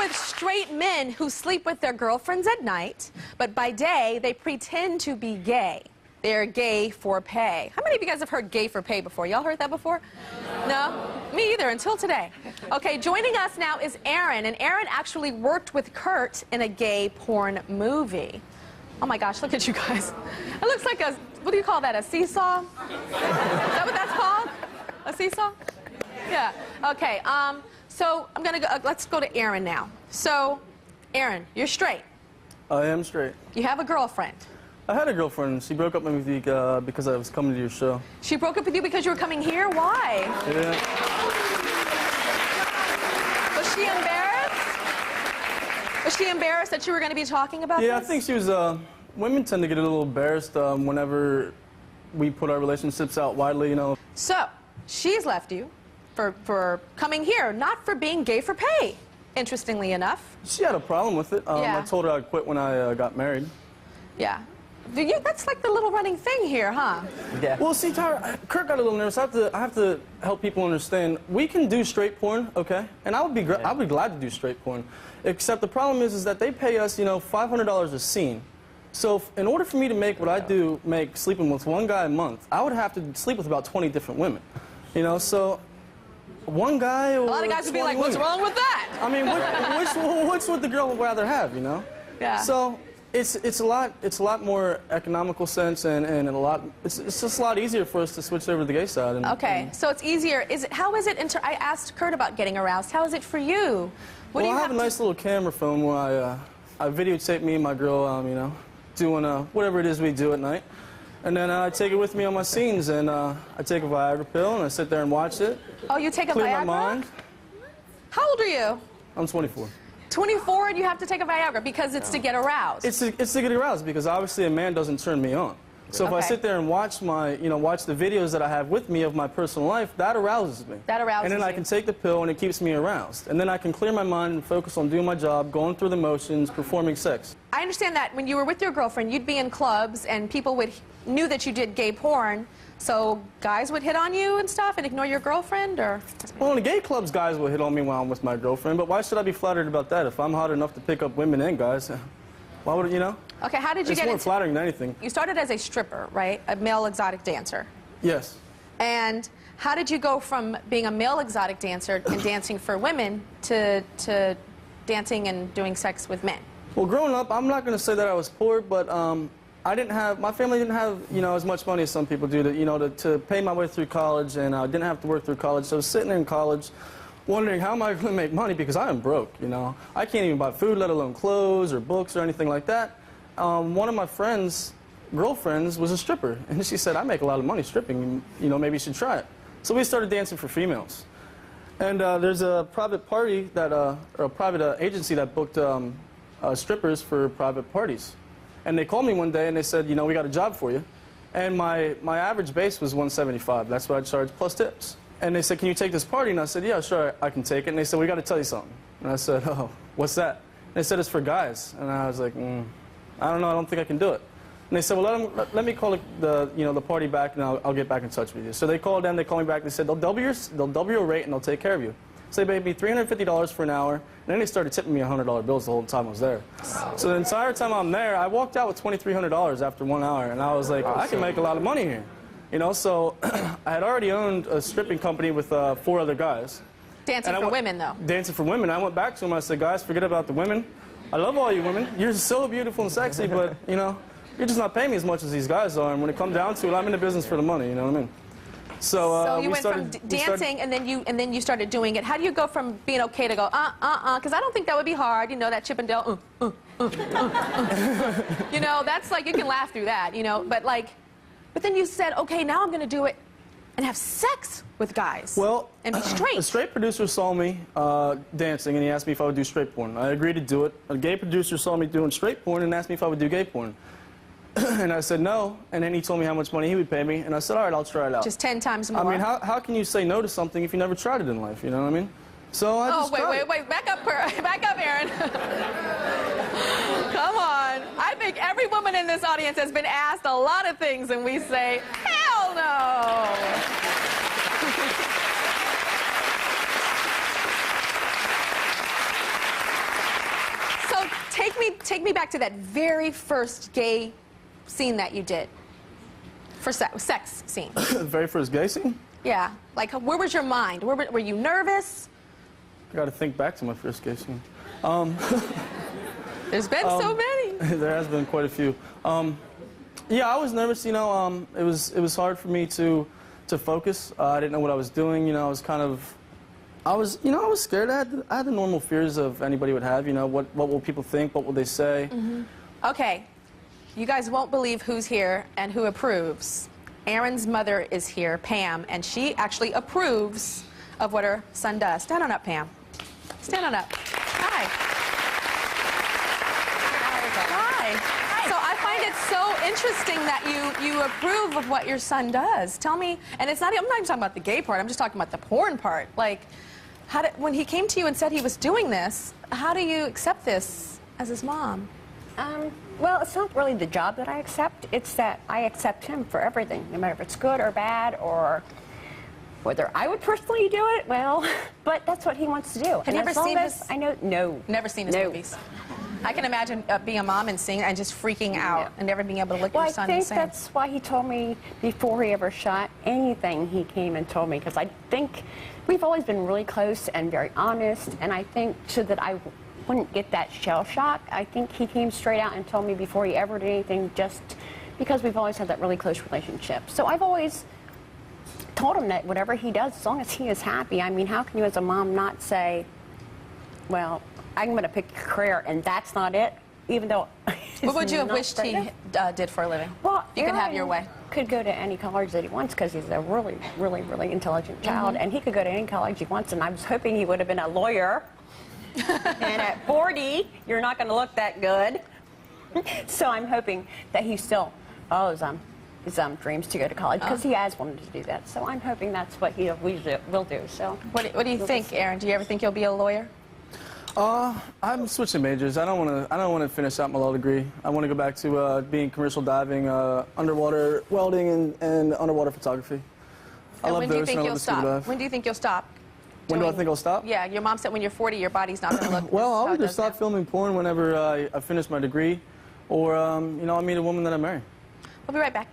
with straight men who sleep with their girlfriends at night, but by day they pretend to be gay. They're gay for pay. How many of you guys have heard gay for pay before? Y'all heard that before? No? Me either, until today. Okay, joining us now is Aaron, and Aaron actually worked with Kurt in a gay porn movie. Oh my gosh, look at you guys. It looks like a, what do you call that, a seesaw? Is that what that's called? A seesaw? Yeah, okay, so I'm gonna go, let's go to Aaron now. So, Aaron, you're straight. I am straight. You have a girlfriend. I had a girlfriend. She broke up with me because I was coming to your show. She broke up with you because you were coming here? Why? Yeah. Was she embarrassed? Was she embarrassed that you were going to be talking about this? Yeah, I think she was, women tend to get a little embarrassed whenever we put our relationships out widely, you know. So, she's left you for coming here, not for being gay for pay, interestingly enough. She had a problem with it. Yeah. I told her I'd quit when I got married. Yeah. That's like the little running thing here, huh? Yeah. Well, see, Tyra, Kurt got a little nervous. I have to help people understand. We can do straight porn, okay? And I would be glad to do straight porn. Except the problem is that they pay us, you know, $500 a scene. So in order for me to make what I do, make sleeping with one guy a month, I would have to sleep with about 20 different women. You know, so one guy or a lot of guys would be like, women. what's wrong with that? I mean, which would the girl rather have, you know? Yeah. So it's a lot more economical sense, and it's just a lot easier for us to switch over to the gay side. Okay, so it's easier. How is it? I asked Kurt about getting aroused. How is it for you? Well, I have a nice little camera phone where I videotape me and my girl, you know, doing whatever it is we do at night, and then I take it with me on my scenes, and I take a Viagra pill and I sit there and watch it. Oh, you take a Viagra? Clear my mind. How old are you? I'm 24. 24, and you have to take a Viagra because it's to get aroused. It's to get aroused because obviously a man doesn't turn me on. So if I sit there and watch watch the videos that I have with me of my personal life, that arouses me. That arouses you. And then I can take the pill and it keeps me aroused. And then I can clear my mind and focus on doing my job, going through the motions, performing sex. I understand that when you were with your girlfriend, you'd be in clubs and people knew that you did gay porn. So guys would hit on you and stuff and ignore your girlfriend, or? Well, in the gay clubs, guys will hit on me while I'm with my girlfriend, but why should I be flattered about that? If I'm hot enough to pick up women and guys, why would it, you know? Okay, how did you get into... It's more flattering than anything. You started as a stripper, right? A male exotic dancer. Yes. And how did you go from being a male exotic dancer and dancing for women to dancing and doing sex with men? Well, growing up, I'm not going to say that I was poor, but my family didn't have, you know, as much money as some people do to pay my way through college, and I didn't have to work through college. So I was sitting there in college wondering how am I going to make money because I am broke, you know. I can't even buy food, let alone clothes or books or anything like that. One of my friends' girlfriends was a stripper, and she said, I make a lot of money stripping, you know, maybe you should try it. So we started dancing for females. And there's a private party or a private agency that booked strippers for private parties. And they called me one day and they said, you know, we got a job for you. And my average base was $175. That's what I charged plus tips. And they said, can you take this party? And I said, yeah, sure, I can take it. And they said, we got to tell you something. And I said, oh, what's that? And they said, it's for guys. And I was like, I don't know, I don't think I can do it. And they said, well, let me call the party back and I'll get back in touch with you. So they called them, they called me back, they said, they'll double your rate and they'll take care of you. So they paid me $350 for an hour, and then they started tipping me $100 bills the whole time I was there. So the entire time I'm there, I walked out with $2,300 after 1 hour, and I was like, I can make a lot of money here. You know, so I had already owned a stripping company with 4 other guys. Dancing for women, though. Dancing for women. I went back to them, I said, guys, forget about the women. I love all you women. You're so beautiful and sexy, but, you know, you're just not paying me as much as these guys are, and when it comes down to it, I'm in the business for the money, you know what I mean? So you went from dancing and then you started doing it. How do you go from being okay to go because I don't think that would be hard, you know, that Chippendale you know, that's like, you can laugh through that, you know, but then you said, okay, now I'm going to do it and have sex with guys. Well, and be straight. A straight producer saw me dancing and he asked me if I would do straight porn. I agreed to do it. A gay producer saw me doing straight porn and asked me if I would do gay porn. And I said no, and then he told me how much money he would pay me, and I said, all right, I'll try it out. Just 10 times more. I mean, how can you say no to something if you never tried it in life, you know what I mean? So I just tried it. Wait, back up, Aaron. Come on. I think every woman in this audience has been asked a lot of things, and we say, hell no. take me back to that very first gay scene that you did. For sex scene. The very first gay scene? Yeah. Like, where was your mind? Were you nervous? I got to think back to my first gay scene. There's been so many. There has been quite a few. Yeah, I was nervous. You know, it was hard for me to focus. I didn't know what I was doing. You know, I was scared. I had the normal fears of anybody would have. You know, what will people think? What will they say? Mm-hmm. Okay, you guys won't believe who's here and who approves. Aaron's mother is here, Pam, and she actually approves of what her son does. Stand on up, Pam. Stand on up. Hi. Hi. So I find it so interesting that you approve of what your son does. Tell me, and I'm not even talking about the gay part, I'm just talking about the porn part. Like, when he came to you and said he was doing this, how do you accept this as his mom? Well, it's not really the job that I accept. It's that I accept him for everything, no matter if it's good or bad, or whether I would personally do it. Well, but that's what he wants to do. Have you ever seen this? I know. No. Never seen his movies. I can imagine being a mom and seeing and just freaking out and never being able to look at your son and say. I think that's why he told me before he ever shot anything. He came and told me, because I think we've always been really close and very honest, and I think so that I wouldn't get that shell shock. I think he came straight out and told me before he ever did anything, just because we've always had that really close relationship. So I've always told him that whatever he does, as long as he is happy. I mean, how can you as a mom not say, well, I'm going to pick a career and that's not it, even though what would you have wished he did for a living? Well, you could have your way. Could go to any college that he wants, because he's a really, really, really intelligent child, and he could go to any college he wants, and I was hoping he would have been a lawyer. And at 40, you're not going to look that good. So I'm hoping that he still follows his dreams to go to college, because he has wanted to do that. So I'm hoping that's what he will do. So what do you think, Aaron? Do you ever think you'll be a lawyer? I'm switching majors. I don't want to finish out my law degree. I want to go back to being commercial diving, underwater welding, and underwater photography. I love when do you those, think and I you'll love to scuba stop? dive. When do you think you'll stop? When do I think I'll stop? Yeah, your mom said when you're 40, your body's not going to look. Well, I'll either stop filming porn whenever I finish my degree, or you know, I'll meet a woman that I marry. We'll be right back.